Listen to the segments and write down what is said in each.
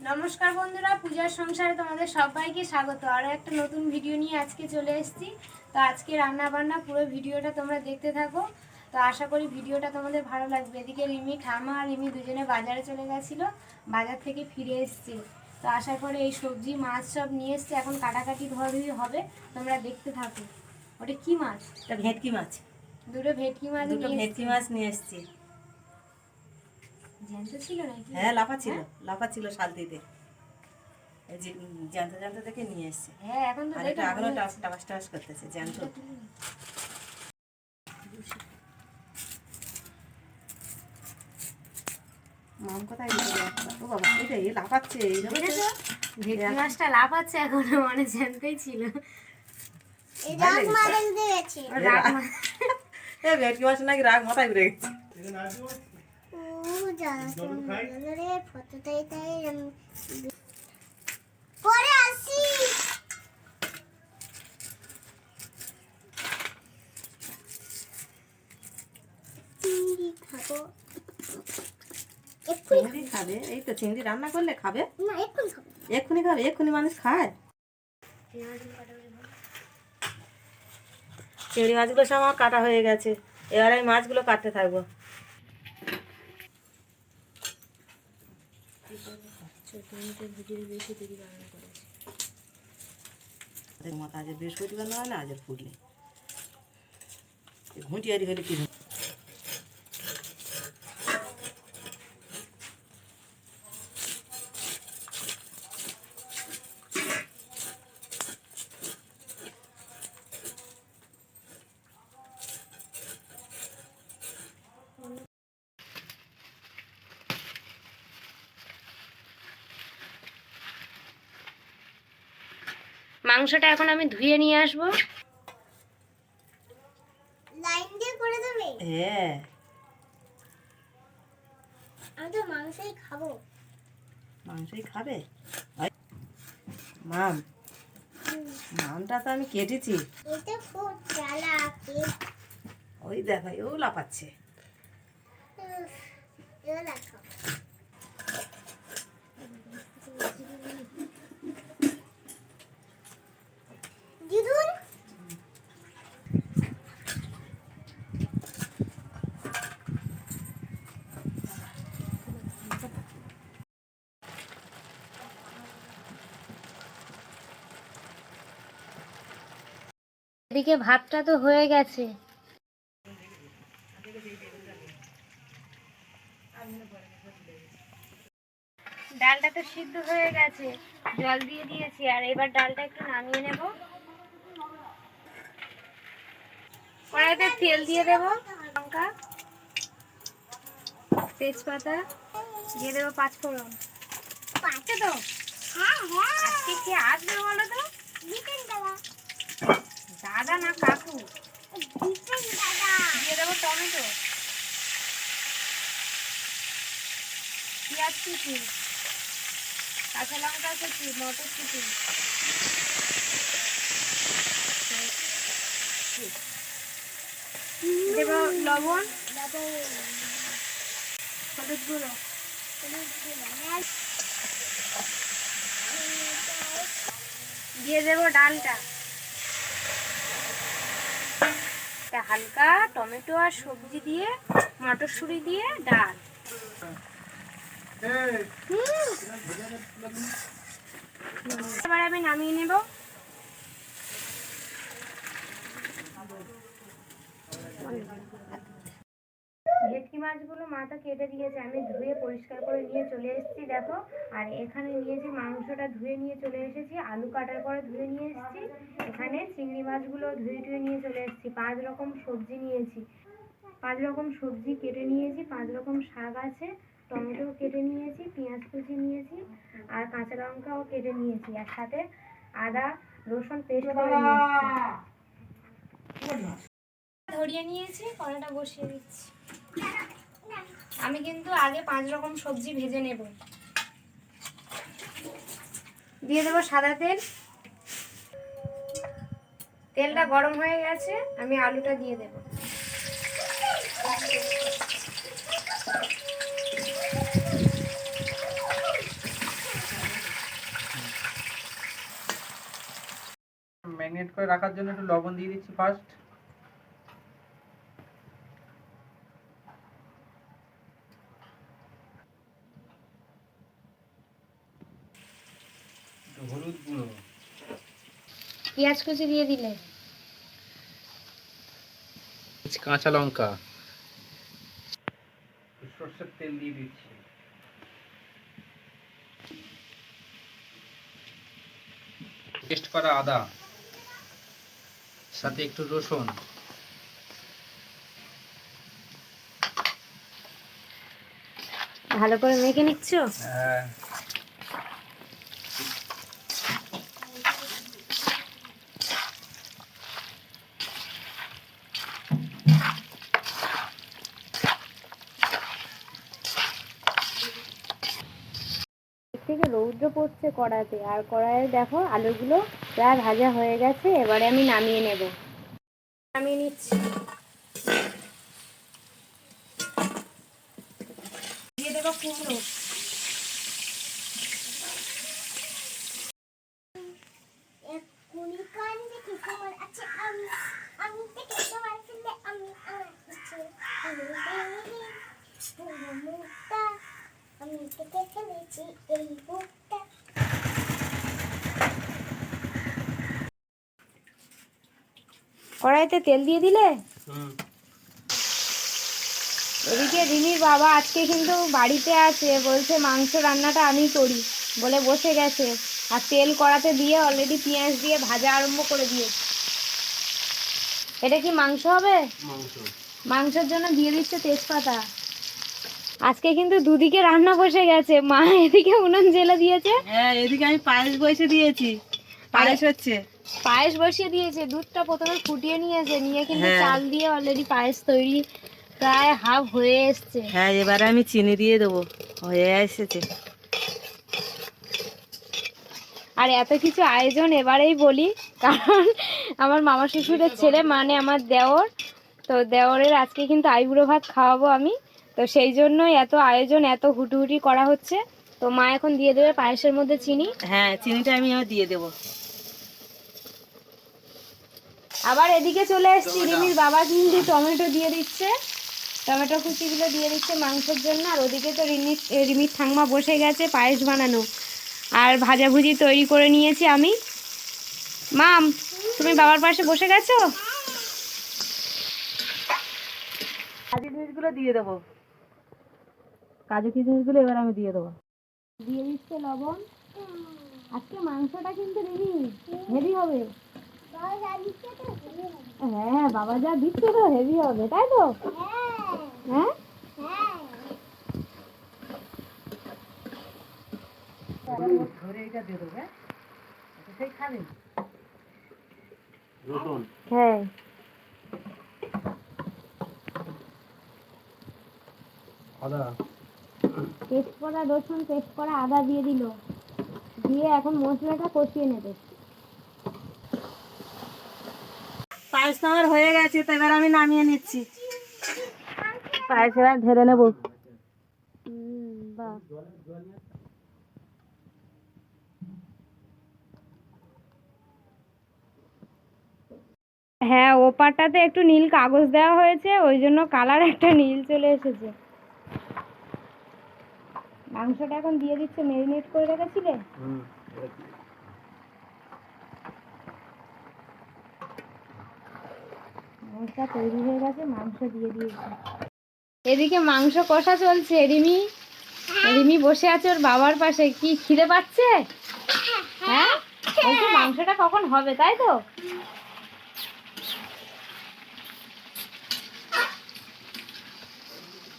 নমস্কার বন্ধুরা, পূজার সংসারে তোমাদের সবাইকে স্বাগত। আরও একটা নতুন ভিডিও নিয়ে আজকে চলে এসেছি। তো আজকে রান্না বান্না পুরো ভিডিওটা তোমরা দেখতে থাকো। তো আশা করি ভিডিওটা তোমাদের ভালো লাগবে। এদিকে রিমি, ঠামা আর রিমি দুজনে বাজারে চলে গেছিলো, বাজার থেকে ফিরে এসছে। তো আশা করি এই সবজি মাছ সব নিয়ে এসছে, এখন কাটাকাটি ধোয়াধুয়ি হবে, তোমরা দেখতে থাকো। ওটা কি মাছ? এটা ভেটকি মাছ। দুটো ভেটকি মাছ নিয়ে এসেছি। জ্যান্ত ছিল নাকি? হ্যাঁ, লাফা ছিল শালতিতে। এই যে জ্যান্ত জ্যান্ত দেখে নিয়ে এসেছি। হ্যাঁ, এখন তো এটা এখনো টাবাস টাবাস করতেছে জ্যান্ত। মাম কোথায় গেছে? ও বাবা, এই লাফাচ্ছে। ভেটকি মাছটা লাফাচ্ছে, এখনো মানে জ্যান্তই ছিল। ভেটকি মাছ নাকি রাগ মাথায় ঘুরে গেছে। চিংড়ি খাবে? এই তো চিংড়ি রান্না করলে খাবে না? এক্ষুনি খাবে? এক্ষুনি মানুষ খায়? চিংড়ি মাছগুলো সব আমার কাটা হয়ে গেছে, এবার আমি মাছগুলো কাটতে থাকবো। মাথা আজ বৃহস্পতিবার না হলে আজ ফুটলে ঘুঁটিয়ারি হলে কি মাংসটা এখন আমি ধুয়ে নিয়ে আসবো। লাইন দিয়ে করে দেবে? হ্যাঁ, আমি তো মাংসই খাবো। মাংসই খাবে? মাম, মামটা তো আমি কেটেছি। এটা খুব চালাক। ওই দেখো, ও লাফাচ্ছে। এবার দেখো, দিদুন এদিকে ভাতটা তো হয়ে গেছে। ডালটা তো সিদ্ধ হয়ে গেছে, জল দিয়ে দিয়েছি। আর এবার ডালটা একটু নামিয়ে নেব। কড়াইতে তেল দিয়ে দেব, লঙ্কা, তেজপাতা দিয়ে দেবো, পাঁচফোড়ন। পাঁচে তো আজকে কে আসবে বলো তো? দাদা না কাকু? দিয়ে দেবো টমেটো, পেঁয়াজ কুচি, কাঁচা লঙ্কা কুচি, মটরশুঁটি, দেবো লবণ, হলুদ গুঁড়ো, দিয়ে দেবো ডালটা। হালকা টমেটো আর সবজি দিয়ে, মটরশুঁটি দিয়ে ডাল। এবার আমি নামিয়ে নেব। ভেটকি মাছগুলো মাথা কেটে দিয়েছে, আমি ধুয়ে পরিষ্কার করে নিয়ে চলে এসেছি, দেখো। আর এখানে নিয়েছি মাংসটা, ধুয়ে নিয়ে চলে এসেছি। আলু কাটার পরে ধুয়ে নিয়ে এসেছি। এখানে চিংড়ি মাছগুলো ধুয়ে টুয়ে নিয়ে চলে এসেছি। 5 রকম সবজি নিয়েছি, 5 রকম সবজি কেটে নিয়েছি। 5 রকম শাক আছে, টমেটো কেটে নিয়েছি, পেঁয়াজ কুচি নিয়েছি, আর কাঁচা লঙ্কাও কেটে নিয়েছি। আর সাথে আদা রসুন পেস্ট করে নিয়েছি। ধরিয়ে নিয়েছি, কড়াটা বসিয়ে দিচ্ছি। আমি কিন্তু আগে 5 রকম সবজি ভেজে নেব। দিয়ে দেবো সাদা তেল। তেলটা গরম হয়ে গেছে, আমি আলুটা দিয়ে দেব। ম্যারিনেট করে রাখার জন্য একটু লবণ দিয়ে দিচ্ছি ফার্স্ট। হলুদ গুঁড়ো, পেঁয়াজ কুচি দিয়ে দিলে, কাঁচা লঙ্কা, সরষের তেল দিয়ে দিচ্ছি, পেস্ট করা আদা, সাথে একটু রসুন, ভালো করে মেখে নিচ্ছ। থেকে রৌদ্র পড়ছে কড়াতে, আর কড়াইয়ে দেখো আলুগুলো প্রায় ভাজা হয়ে গেছে। এবারে আমি নামিয়ে নেব, নামিয়ে নিচ্ছি। দিয়ে দেবো কুমড়ো, কড়াইতে তেল দিয়ে দিলে। এদিকে রিমির বাবা আজকে কিন্তু বাড়িতে আছে, বলছে মাংস রান্নাটা আমি করি বলে বসে গেছে। আর তেল কড়াতে দিয়ে অলরেডি পেঁয়াজ দিয়ে ভাজা আরম্ভ করে দিয়ে। এটা কি মাংস হবে? মাংসের জন্য দিয়ে দিচ্ছে তেজপাতা। আজকে কিন্তু দুদিকে রান্না বসে গেছে, মা এদিকে উনুন জ্বেলে দিয়েছে, হ্যাঁ এদিকে আমি পায়েস বসে দিয়েছি, পায়েস হচ্ছে। পায়েস বসিয়ে দিয়েছে। দুধটা প্রথমে ফুটিয়ে নিয়েছে, নিয়ে কিন্তু হ্যাঁ। চাল দিয়ে অলরেডি পায়েস তৈরি প্রায় হাফ হয়ে এসছে। হ্যাঁ এবারে আমি চিনি দিয়ে দেবো, হয়ে এসেছে। আর এত কিছু আয়োজন এবারেই বলি, কারণ আমার মামা শ্বশুরের ছেলে মানে আমার দেওর, তো দেওরের আজকে কিন্তু আইবুড়ো ভাত খাওয়াবো আমি, তো সেই জন্যই এত আয়োজন, এত হুটুহুটি করা হচ্ছে। তো মা এখন দিয়ে দেবে পায়েসের মধ্যে চিনি। হ্যাঁ চিনিটা আমি এবার দিয়ে দেবো। আবার এদিকে চলে এসেছি, রিমির বাবা কিন্তু টমেটো দিয়ে দিচ্ছে, টমেটো কুচিগুলো দিয়ে দিচ্ছে মাংসের জন্য। আর ওদিকে তো রিমির ঠাংমা বসে গেছে পায়েস বানানো, আর ভাজাভুজি তৈরি করে নিয়েছি আমি। মাম, তুমি বাবার পাশে বসে গেছো? কাজু কিশমিশগুলো দিয়ে দেবো, কাজু কিশমিশগুলো এবার আমি দিয়ে দেবো। দিয়ে দিচ্ছে লবণ। আজকে মাংসটা কিন্তু রিমি হেভি হবে। হ্যাঁ বাবা যা দিচ্ছে তো হেভি হবে, তাই তো? হ্যাঁ ধরে এটা দিয়ে দেবো। সেই খাবে হ্যাঁ। আদা, পেস্ট করা রসুন, পেস্ট করা আদা দিয়ে দিল, দিয়ে এখন মশলাটা কষিয়ে নেবে। পায়েস তো আমার হয়ে গেছে, তো এবার আমি নামিয়ে নিচ্ছি। পায়েস এবার ঢেলে নেবো। বাহ, হ্যাঁ ওপারটাতে একটু নীল কাগজ দেওয়া হয়েছে, ওই জন্য কালার একটা নীল চলে এসেছে। মাংসটা এখন দিয়ে দিচ্ছে, ম্যারিনেট করে রেখেছিলে। মাংসটা তৈরি হয়ে গেছে, মাংস দিয়ে দিয়েছে। এদিকে মাংস কষা চলছে। রিমি বসে আছে ওর বাবার পাশে। কি খিদে পাচ্ছে? হ্যাঁ বলছি মাংসটা কখন হবে, তাই তো?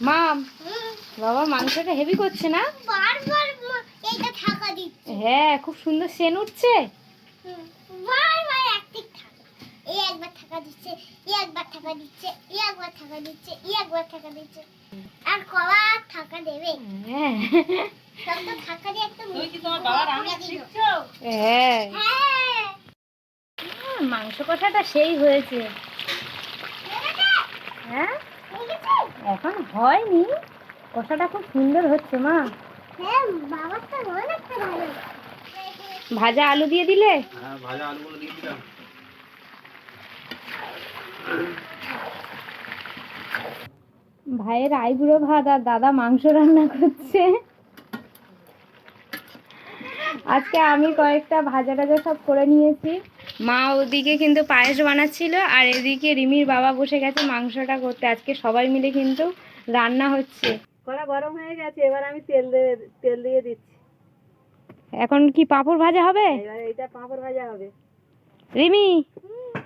মাম, বাবা মাংসটা হেভি করছে না? বারবার এইটা ঢাকা দিচ্ছে। হ্যাঁ খুব সুন্দর সেন উঠছে। বারবার একদিক ঢাকা, এই একবার ঢাকা দিচ্ছে, এই একবার ঢাকা দিচ্ছে, এই একবার ঢাকা দিচ্ছে, এই একবার ঢাকা দিচ্ছে। আর কবার ঢাকা দেবে? হ্যাঁ সব তো ঢাকা দিয়ে একটা তুই কি তোমার বাবা রান্না শিখছো? হ্যাঁ, হ্যাঁ মাংস কষাটা সেই হয়েছে। হ্যাঁ এখন হয়নি, কষাটা খুব সুন্দর হচ্ছে মা। হ্যাঁ বাবারটা অনেকটা ভালো। ভাজা আলু দিয়ে দিলে। হ্যাঁ ভাজা আলুগুলো দিয়ে দিলাম। ভাইয়ের আইবুড়ো ভাত আর দাদা মাংস রান্না করছে। আজকে আমি কয়েকটা ভাজা টাজা সব করে নিয়েছি। মা ওদিকে কিন্তু পায়েস বানাচ্ছিল আর এদিকে রিমির বাবা বসে গেছে মাংসটা করতে। আজকে সবাই মিলে কিন্তু রান্না হচ্ছে। কড়া গরম হয়ে গেছে, এবার আমি তেল দিয়ে দিচ্ছি। এখন কি পাঁপড় ভাজা হবে? এবার এইটা পাঁপড় ভাজা হবে। রিমি,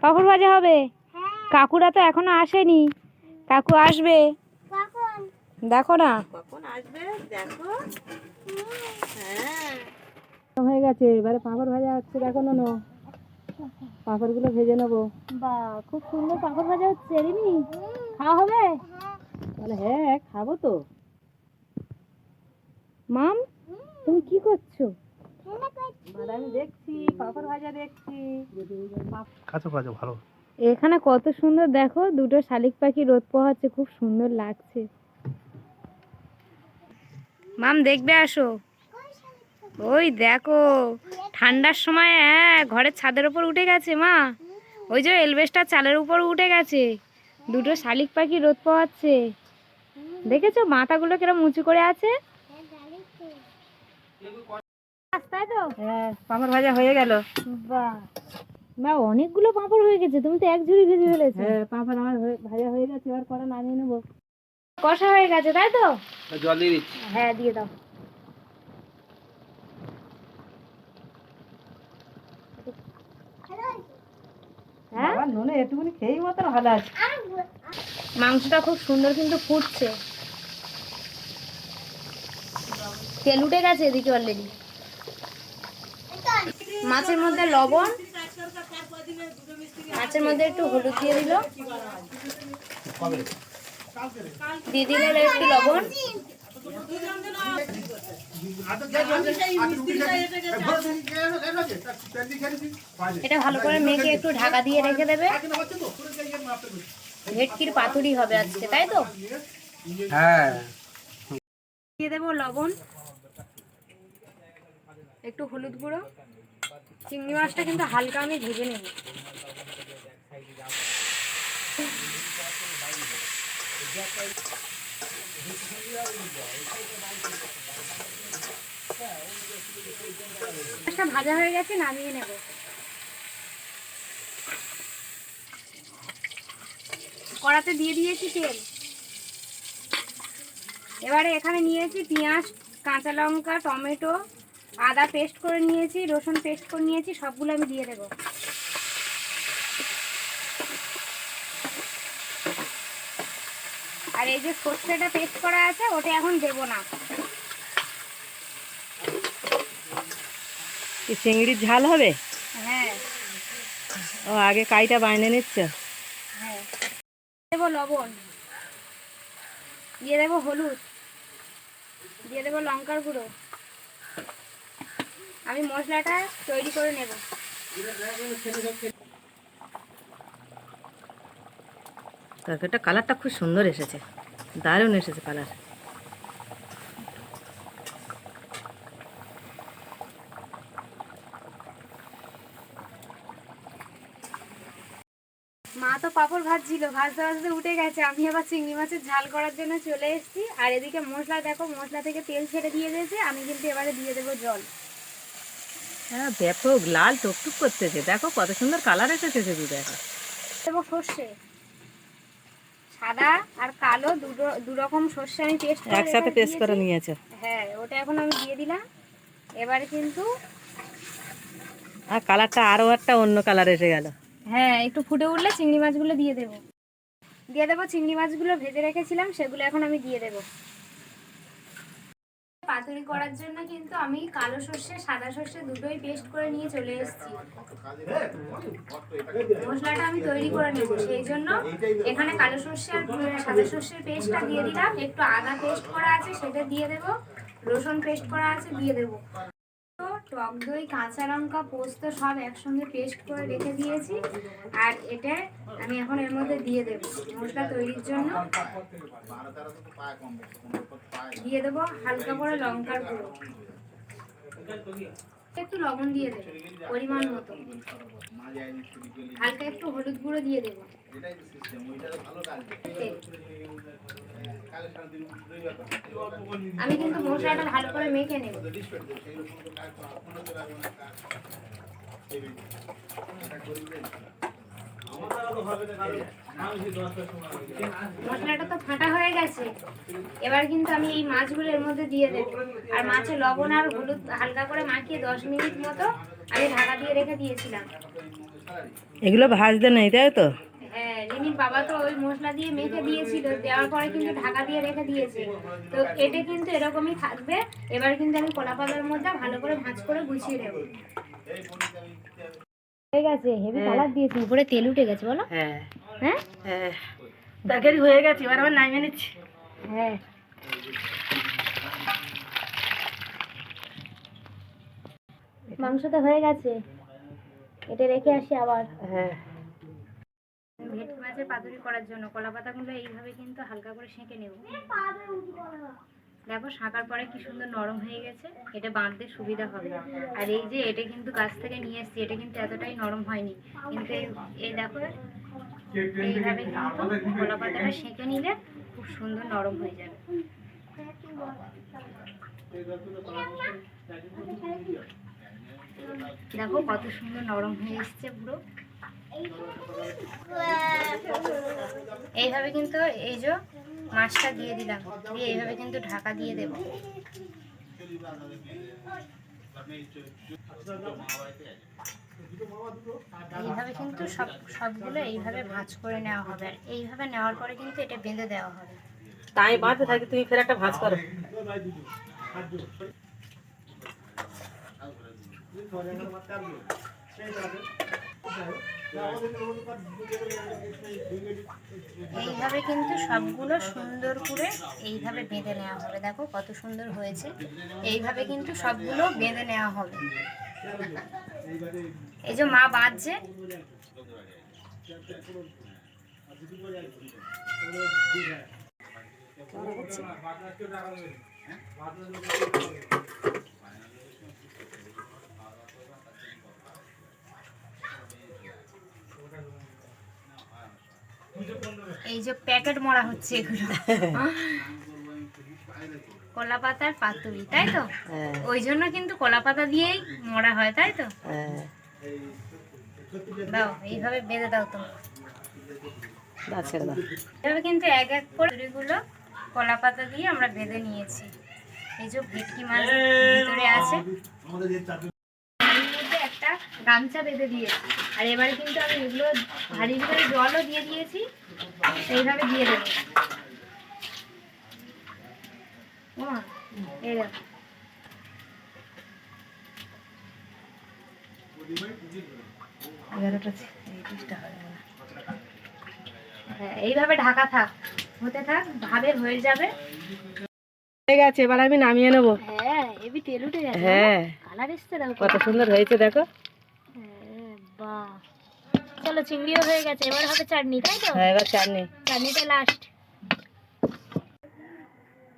পাঁপড় ভাজা হবে। হ্যাঁ কাকুরা তো এখনো আসেনি, কাকু আসবে, কখন? দেখো না। কখন আসবে দেখো। হ্যাঁ হয়ে গেছে, এবারে পাঁপড় ভাজা হচ্ছে, দেখো না পাঁপড়গুলো ভেজে নেবো। বাহ, খুব সুন্দর পাঁপড় ভাজা হচ্ছে। রিমি, খাওয়া হবে? তাহলে হ্যাঁ খাবো তো। মাম, তুমি কি করছো? আমি দেখছি পাঁপড় ভাজা দেখছি। কাঁচো কাঁচো ভালো। এখানে কত সুন্দর দেখো, দুটো শালিক পাখি রোদ পোহাচ্ছে, খুব সুন্দর লাগছে। মাম দেখবে আসো। ওই দেখো, ঠান্ডার সময় হ্যাঁ ঘরের ছাদের উপর উঠে গেছে মা, ওই যে এলবেস্টার চালের উপর উঠে গেছে, দুটো শালিক পাখি রোদ পোহাচ্ছে। দেখেছো মাথাগুলো কিরম উঁচু করে আছে? তাই তো। হ্যাঁ পাঁপড় ভাজা হয়ে গেল। বাহ, মা অনেকগুলো পাঁপড় হয়ে গেছে, তুমি তো এক ঝুড়ি ভেজে ফেলেছো। হ্যাঁ পাঁপড় আমার ভাজা হয়ে গেছে, এবার কড়া নামিয়ে নেবো। কষা হয়ে গেছে তাই তো? জল দিয়ে দিচ্ছি। হ্যাঁ দিয়ে দাও। হ্যাঁ, বাবা নুনে এটুকুনি খেয়েই মতন ভালো আছে। মাংসটা খুব সুন্দর কিন্তু ফুটছে, তেল উঠে গেছে এদিকে অলরেডি। মাছের মধ্যে লবণ, মাছের মধ্যে একটু হলুদ দিয়ে দিল, দিয়ে দিল একটু লবণ। এটা ভালো করে মেখে একটু ঢাকা দিয়ে রেখে দেবে। ভেটকির পাতুরি হবে আজকে তাই তো? হ্যাঁ। দিয়ে দেবো লবণ, একটু হলুদ গুঁড়ো। চিংড়ি মাছটা কিন্তু হালকা আমি ভেজে নেব। মাছটা ভাজা হয়ে গেছে, নামিয়ে নেব। কড়াতে দিয়ে দিয়েছি তেল। এবারে এখানে নিয়েছি পেঁয়াজ, কাঁচা লঙ্কা, টমেটো, আদা পেস্ট করে নিয়েছি, রসুন পেস্ট করে নিয়েছি, সবগুলো আমি দিয়ে দেব। আর এই যে সর্ষেটা পেস্ট করা আছে ওটা এখন দেব না। চিংড়ির ঝাল হবে? হ্যাঁ ও আগে কাইটা বাইনে নিচ্ছ? হ্যাঁ। দেবো লবণ, দিয়ে দেবো হলুদ, দিয়ে দেবো লঙ্কার গুঁড়ো। আমি মশলাটা তৈরি করে নেব। তরকারিটা কালারটা খুব সুন্দর এসেছে, দারুণ এসেছে কালার। মা তো পাঁপড় ভাজছিল, ভাজতে ভাজতে উঠে গেছে। আমি আবার চিংড়ি মাছের ঝাল করার জন্য চলে এসেছি। আর এদিকে মশলা দেখো, মশলা থেকে তেল ছেড়ে দিয়ে দিয়েছে। আমি কিন্তু এবারে দিয়ে দেবো জল। হ্যাঁ ব্যাপক লাল টুকটুক করতেছে, দেখো কত সুন্দর কালার এসেছে শুধু দেখো। দেবো সর্ষে, সাদা আর কালো দু রকম সর্ষে আমি পেস্ট করে একসাথে পেস্ট করে নিয়েছো? হ্যাঁ, ওটা এখন আমি দিয়ে দিলাম। এবারে কিন্তু আর কালারটা আরো একটা অন্য কালার এসে গেল। হ্যাঁ, একটু ফুটে উঠলে চিংড়ি মাছগুলো দিয়ে দেবো। চিংড়ি মাছগুলো ভেজে রেখেছিলাম, সেগুলো এখন আমি দিয়ে দেবো। পাতুরি করার জন্য কিন্তু আমি কালো সর্ষে, সাদা সর্ষে দুটোই পেস্ট করে নিয়ে চলে এসেছি। মশলাটা আমি তৈরি করে নেব, সেই জন্য এখানে কালো সর্ষে আর সাদা সর্ষের পেস্টটা দিয়ে দিলাম। একটু আদা পেস্ট করা আছে সেটা দিয়ে দেবো, রসুন পেস্ট করা আছে দিয়ে দেবো। টক দই, কাঁচা লঙ্কা, পোস্ত সব একসঙ্গে পেস্ট করে রেখে দিয়েছি। আর এটা আমি এখন এর মধ্যে দিয়ে দেব। মশলা তৈরির জন্য দিয়ে দেবো হালকা করে লঙ্কার গুঁড়ো, একটু লবণ দিয়ে দেবো পরিমাণ মতো, হালকা একটু হলুদ গুঁড়ো দিয়ে দেবো, তেল। আমি কিন্তু মশলাটা ভালো করে মেখে নেব। মশলাটা তো ফাটা হয়ে গেছে, এবার কিন্তু আমি এই মাছগুলো এর মধ্যে দিয়ে দেবো। আর মাছে লবণ আর হলুদ হালকা করে মাখিয়ে 10 মিনিট মতো আমি ঢাকা দিয়ে রেখে দিয়েছিলাম। এগুলো ভাজতে নেই তাই তো? হ্যাঁ, রিনির বাবা তো ওই মশলা দিয়ে মেখে দিয়েছিল, দেওয়ার পরে কিন্তু ঢাকা দিয়ে রেখে দিয়েছে। তো এটা কিন্তু এরকমই থাকবে। এবার কিন্তু আমি কলা পাতার মধ্যে ভালো করে ভাঁজ করে গুছিয়ে দেবো। হয়ে গেছে, হেভি কালার দিয়েছি, উপরে তেল উঠে গেছে বলো। হ্যাঁ হ্যাঁ হ্যাঁ, তরকারি হয়ে গেছে, এবার আবার নামিয়ে নিচ্ছি। হ্যাঁ, মাংসটা হয়ে গেছে, এটা রেখে আসি আবার। হ্যাঁ, ভেটকি মাছের পাতুরি করার জন্য কলা পাতাগুলো এইভাবে কিন্তু হালকা করে সেঁকে নেব। দেখো শাকার পরে কি সুন্দর নরম হয়ে গেছে, এটা বাঁধতে সুবিধা হবে। আর এই যে এটা কিন্তু গাছ থেকে নিয়ে এসেছি, এটা কিন্তু এতটাই নরম হয়নি, কিন্তু এই দেখো এইভাবে কিন্তু কলা পাতাটা সেঁকে নিলে খুব সুন্দর নরম হয়ে যাবে। দেখো কত সুন্দর নরম হয়ে এসছে পুরো। এইভাবে কিন্তু এই যে মাছটা দিয়ে দিলাম, দিয়ে এইভাবে কিন্তু ঢাকা দিয়ে দেব। এইভাবে কিন্তু সবগুলো এইভাবে ভাঁজ করে নেওয়া হবে। আর এইভাবে নেওয়ার পরে কিন্তু এটা বেঁধে দেওয়া হবে। তাই বাঁধতে থাকি, তুমি ফের একটা ভাঁজ করো। এইভাবে কিন্তু সবগুলো সুন্দর করে এইভাবে বেঁধে নেওয়া হবে। দেখো কত সুন্দর হয়েছে, এইভাবে কিন্তু সবগুলো বেঁধে নেওয়া হবে। এই যে মা বাঁধছে, এই যে প্যাকেট মরা হচ্ছে এগুলো কলা পাতার পাতুরি, তাই তো? ওই জন্য কিন্তু কলা পাতা দিয়েই মরা হয়, তাই তো? দাও এইভাবে বেঁধে দাও তো। এভাবে কিন্তু এক এক করে পাতুরিগুলো কলা পাতা দিয়ে আমরা বেঁধে নিয়েছি। এই যে ভেটকি মাছ ভিতরে আছে, এর মধ্যে একটা গামছা বেঁধে দিয়েছি। আর এবারে কিন্তু আমি এগুলো হাঁড়ির ভিতরে জলও দিয়ে দিয়েছি, এইভাবে দিয়ে দেবো। এই দেখো, হ্যাঁ এইভাবে ঢাকা থাক, হতে থাক, ভাবে হয়ে যাবে। হয়ে গেছে, এবার আমি নামিয়ে নেবো। হ্যাঁ এবি তেল উঠে গেছে। হ্যাঁ, কালার এসছে দেখো কত সুন্দর হয়েছে দেখো। হ্যাঁ, বাহ, চলো চিংড়িও হয়ে গেছে, এবার হবে চাটনি, তাই তো? হ্যাঁ, এবার চাটনি। চাটনিটা লাস্ট।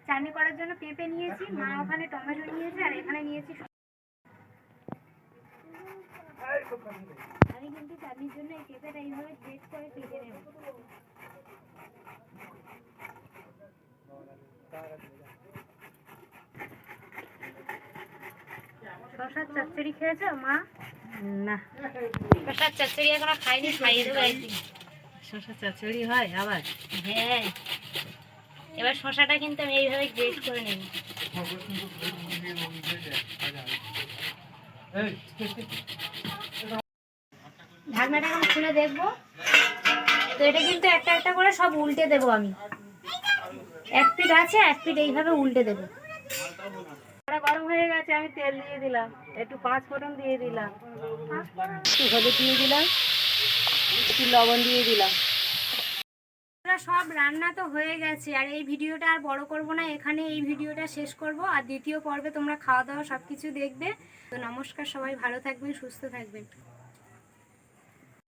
চাটনি করার জন্য পেঁপে নিয়েছি, মা ওখানে টমেটো নিয়েছে, আর এখানে নিয়েছি। আমি কিন্তু চাটনির জন্য এই পেঁপেটা এইভাবে গ্রেট করে কেটে নেব। শসার চচ্চড়ি খেয়েছো মা? না, শসার চচ্চড়ি এখনো খাইনি, খাইয়ে দেবো একদিন। শসা চচ্চড়ি হয় আবার? হ্যাঁ, এবার শসাটা কিন্তু আমি এইভাবে গ্রেট করে নেব। ঢাকনাটা এখন খুলে দেখবো, তো এটা কিন্তু একটা একটা করে সব উল্টে দেবো আমি। এক পিঠ আছে, এক পিঠ এইভাবে উল্টে দেবো। গরম হয়ে গেছে, আমি তেল দিয়ে দিলাম, একটু 5 ফোড়ন দিয়ে দিলাম, একটু হলুদ দিয়ে দিলাম, একটু লবণ দিয়ে দিলাম। সব রান্না তো হয়ে গেছে, আর এই ভিডিওটা আর বড় করব না, এখানে এই ভিডিওটা শেষ করব। আর দ্বিতীয় পর্বে তোমরা খাওয়া দাওয়া সব কিছু দেখবে। তো নমস্কার, সবাই ভালো থাকবেন, সুস্থ থাকবেন।